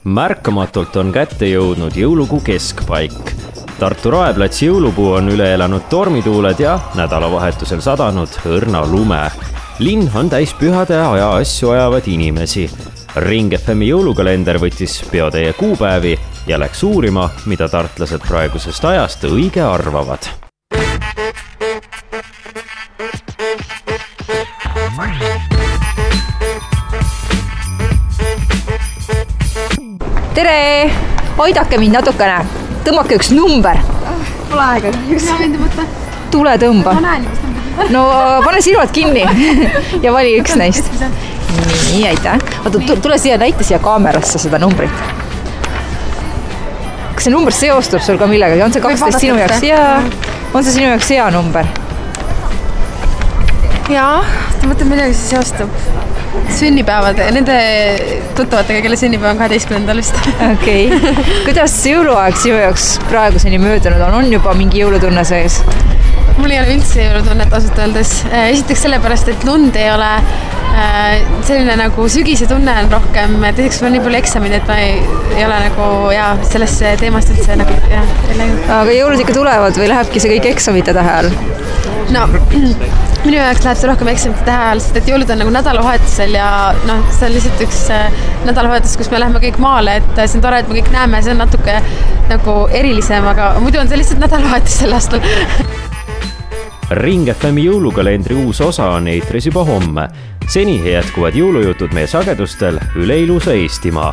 Märkamatult on kätte jõudnud jõulukuu keskpaik. Tartu Raeplatsi jõulupuu on üle elanud tormituuled ja nädalavahetusel sadanud õrna lume. Linn on täis pühade aja asju ajavad inimesi. Ring FM jõulukalender võttis peotäie kuupäevi ja läks uurima, mida tartlased praegusest ajast õige arvavad. Tere! Aidake mind natukene. Tõmmake üks number. Pole aega. Mina võin tõmmata. Tule tõmba. Ma näen just number. No pane silmad kinni ja vali üks neist. Nii, aitäh. Tule siia, näita siia kaamerasse seda numbrit. Kas see number seostub sul ka millegagi? On see 12 sinu jaoks? Jaa. On see sinu jaoks hea number? Jaa, ta mõtleb midagi see seostub. Sünnipäevad, nende tuttuvatega, kelle sünnipäev on 12. vist. Okei. Kuidas jõuluaeg sinu jaoks praeguseni möödunud on? On juba mingi jõulutunne sees? Mul ei ole üldse jõulutunnet ausalt öeldes. Esiteks sellepärast, et lund ei ole selline nagu sügise tunne on rohkem. Teiseks mul on nii palju eksamid, et ma ei ole nagu sellesse teemast üldse nagu Aga jõulud ikka tulevad või lähebki see kõik eksamite tähe all? No, minu jaoks läheb see rohkem eksamite tähe all, sest et jõulud on nagu nädalavahetusel ja see on lihtsalt üks nädalavahetus, kus me läheme kõik maale, et see on tore, et me kõik näeme, see on natuke nagu erilisem, aga muidu on see lihtsalt nädalavahetus sel aastal. Ring FM jõulukalendri uus osa on eetris juba homme. Seni jätkuvad jõulujutud meie sagedustel üle ilusa Eestimaa.